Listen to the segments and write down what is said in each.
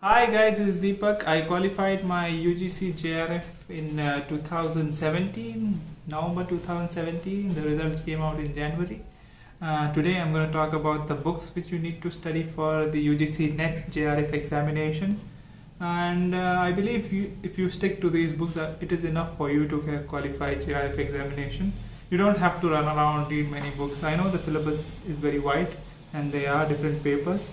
Hi guys, this is Deepak. I qualified my UGC JRF in 2017, November 2017. The results came out in January. Today I'm going to talk about the books which you need to study for the UGC Net JRF examination. And I believe if you stick to these books, it is enough for you to qualify JRF examination. You don't have to run around, read many books. I know the syllabus is very wide and they are different papers.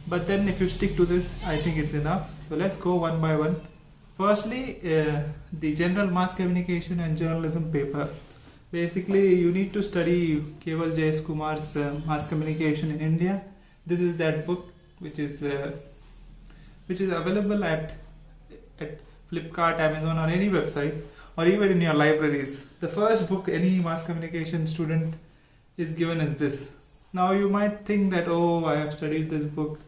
But then if you stick to this, I think it's enough. So let's go one by one. Firstly, the general mass communication and journalism paper. Basically, you need to study Keval J.S. Kumar's mass communication in India. This is that book which is available at Flipkart, Amazon or any website or even in your libraries. The first book any mass communication student is given is this. Now you might think that, oh, I have studied this book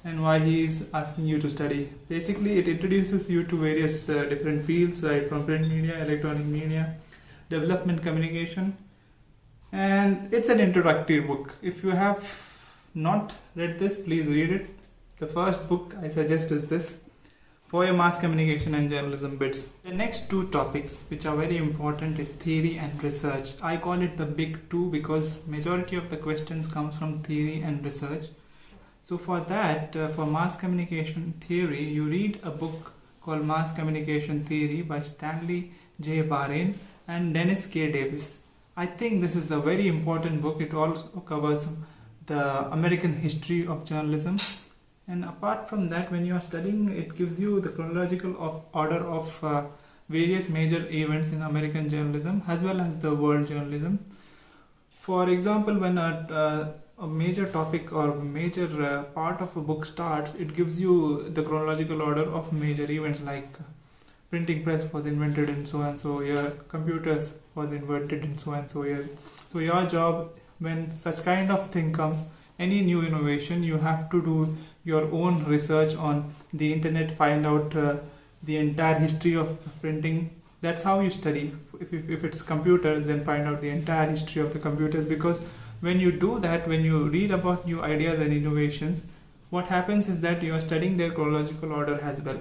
and why he is asking you to study. Basically, it introduces you to various different fields, right, from print media, electronic media, development communication, and it's an introductory book. If you have not read this, please read it. The first book I suggest is this for your mass communication and journalism bits. The next two topics which are very important is theory and research. I call it the big two because majority of the questions comes from theory and research. So for that, for mass communication theory, you read a book called Mass Communication Theory by Stanley J. Baran and Dennis K. Davis. I think this is the very important book. It also covers the American history of journalism. And apart from that, when you are studying, it gives you the chronological order of various major events in American journalism as well as the world journalism. For example, when a major topic or major part of a book starts, it gives you the chronological order of major events like printing press was invented in so and so year, computers was invented in so and so year. So your job when such kind of thing comes, any new innovation, you have to do your own research on the internet, find out the entire history of printing. That's how you study. If it's computer, then find out the entire history of the computers, because when you do that, when you read about new ideas and innovations, what happens is that you are studying their chronological order as well.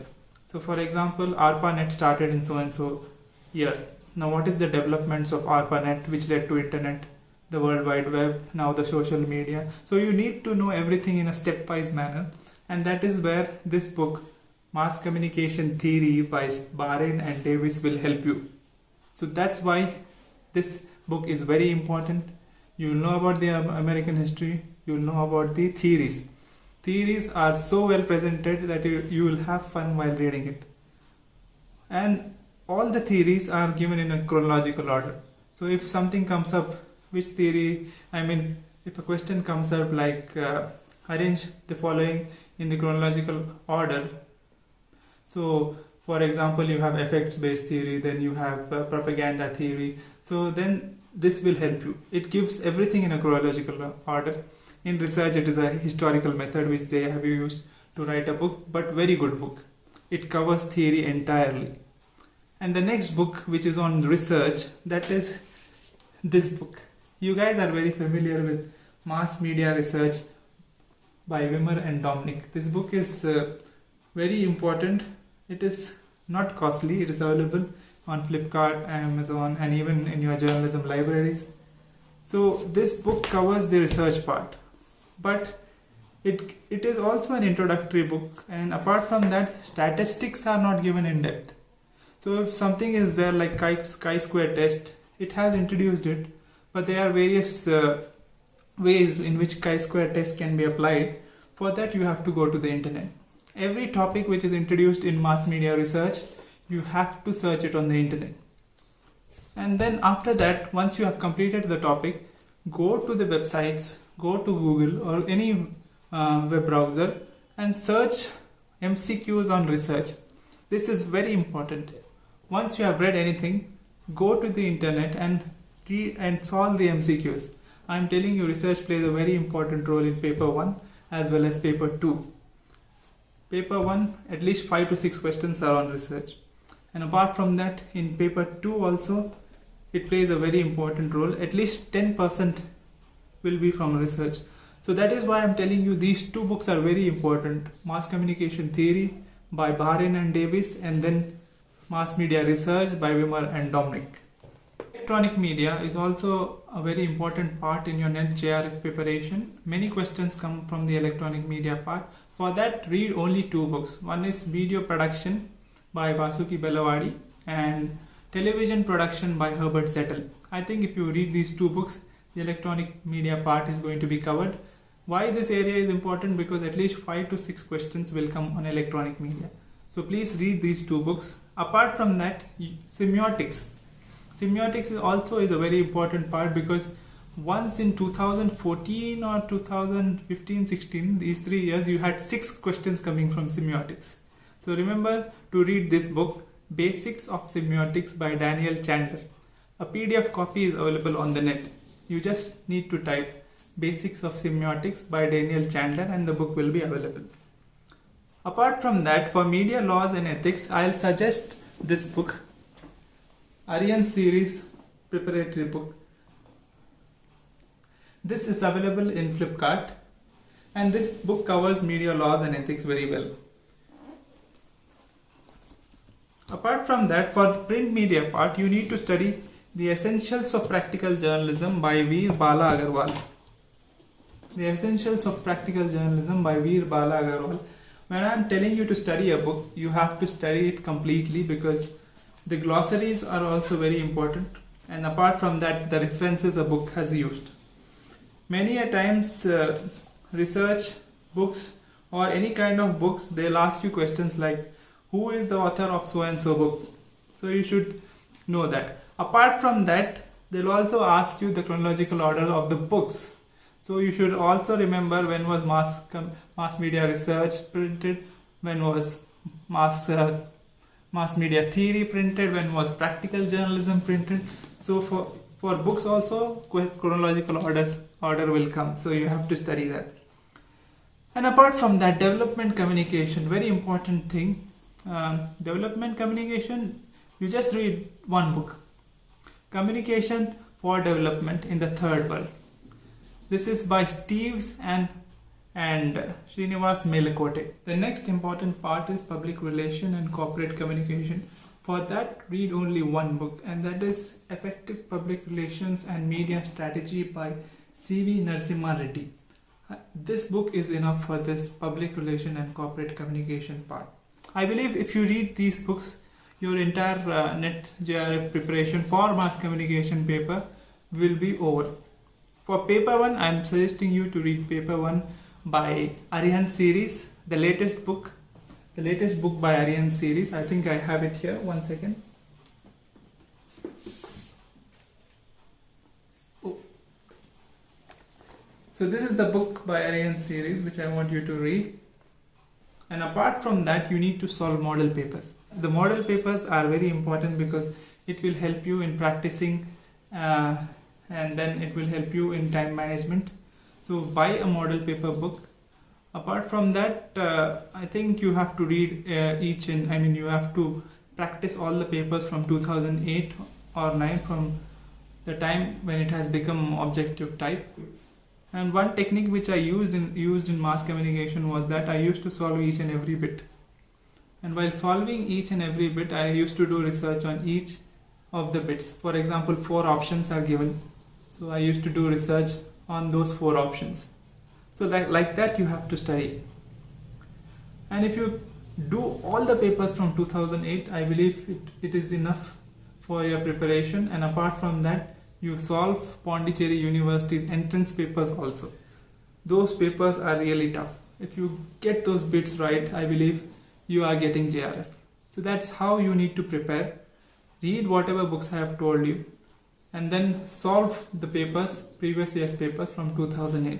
So for example, ARPANET started in so and so year. Now what is the developments of ARPANET which led to internet, the World Wide Web, now the social media. So you need to know everything in a stepwise manner, and that is where this book, Mass Communication Theory by Baran and Davis, will help you. So that's why this book is very important. You will know about the American history, you will know about the theories. Theories are so well presented that you will have fun while reading it. And all the theories are given in a chronological order. So if something comes up, which theory, if a question comes up like arrange the following in the chronological order. So for example, you have effects based theory, then you have propaganda theory. So then this will help you. It gives everything in a chronological order. In research, it is a historical method which they have used to write a book, but very good book. It covers theory entirely. And the next book which is on research, that is this book. You guys are very familiar with mass media research by Wimmer and Dominick. This book is very important. It is not costly. It is available on Flipkart, Amazon, and even in your journalism libraries. So this book covers the research part, but it is also an introductory book, and apart from that, statistics are not given in depth. So if something is there like chi-square test, it has introduced it, but there are various ways in which chi-square test can be applied. For that, you have to go to the internet. Every topic which is introduced in mass media research, you have to search it on the internet. And then after that, once you have completed the topic, go to the websites, go to Google or any web browser and search MCQs on research. This is very important. Once you have read anything, go to the internet and read and solve the MCQs. I am telling you, research plays a very important role in paper 1 as well as paper 2. Paper 1, at least 5 to 6 questions are on research. And apart from that, in paper 2 also, it plays a very important role. At least 10% will be from research. So that is why I'm telling you these two books are very important. Mass Communication Theory by Baran and Davis, and then Mass Media Research by Wimmer and Dominick. Electronic media is also a very important part in your NET JRF preparation. Many questions come from the electronic media part. For that, read only two books. One is Video Production by Vasuki Belavadi and Television Production by Herbert Zettle. I think if you read these two books, the electronic media part is going to be covered. Why this area is important? Because at least 5 to 6 questions will come on electronic media. So please read these two books. Apart from that, Semiotics. Semiotics is a very important part, because once in 2014 or 2015-16, these 3 years, you had 6 questions coming from semiotics. So remember to read this book, Basics of Semiotics by Chandler. A PDF copy is available on the net. You just need to type Basics of Semiotics by Chandler and the book will be available. Apart from that, for media laws and ethics, I'll suggest this book, Arihant Series preparatory book. This is available in Flipkart, and this book covers media laws and ethics very well. Apart from that, for the print media part, you need to study The Essentials of Practical Journalism by Veer Bala Agarwal. The Essentials of Practical Journalism by Veer Bala Agarwal. When I am telling you to study a book, you have to study it completely, because the glossaries are also very important, and apart from that, the references a book has used. Many a times research books or any kind of books, they'll ask you questions like, who is the author of so and so book? So you should know that. Apart from that, they'll also ask you the chronological order of the books. So you should also remember when was mass media research printed, when was mass media theory printed, when was practical journalism printed. So for books also, chronological order will come. So you have to study that. And apart from that, development communication, very important thing. Development communication, you just read one book, Communication for Development in the Third World. This is by Steeves and Srinivas Melkote. The next important part is public relation and corporate communication. For that, read only one book, and that is Effective Public Relations and Media Strategy by C.V. Narasimha Reddi. This book is enough for this public relation and corporate communication part. I believe if you read these books, your entire NET JRF preparation for mass communication paper will be over. For paper 1, I am suggesting you to read paper 1 by Arihant Series, the latest book by Arihant Series. I think I have it here. One second. Oh. So this is the book by Arihant Series which I want you to read. And apart from that, you need to solve model papers. The model papers are very important because it will help you in practicing and then it will help you in time management. So buy a model paper book. Apart from that, I think you have to read you have to practice all the papers from 2008 or 9, from the time when it has become objective type. And one technique which I used in mass communication was that I used to solve each and every bit. And while solving each and every bit, I used to do research on each of the bits. For example, 4 options are given. So I used to do research on those 4 options. So like that you have to study. And if you do all the papers from 2008, I believe it is enough for your preparation. And apart from that, you solve Pondicherry University's entrance papers also. Those papers are really tough. If you get those bits right, I believe you are getting JRF. So that's how you need to prepare. Read whatever books I have told you, and then solve the papers, previous year's papers from 2008.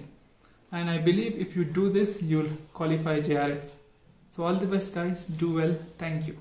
And I believe if you do this, you'll qualify JRF. So all the best guys, do well. Thank you.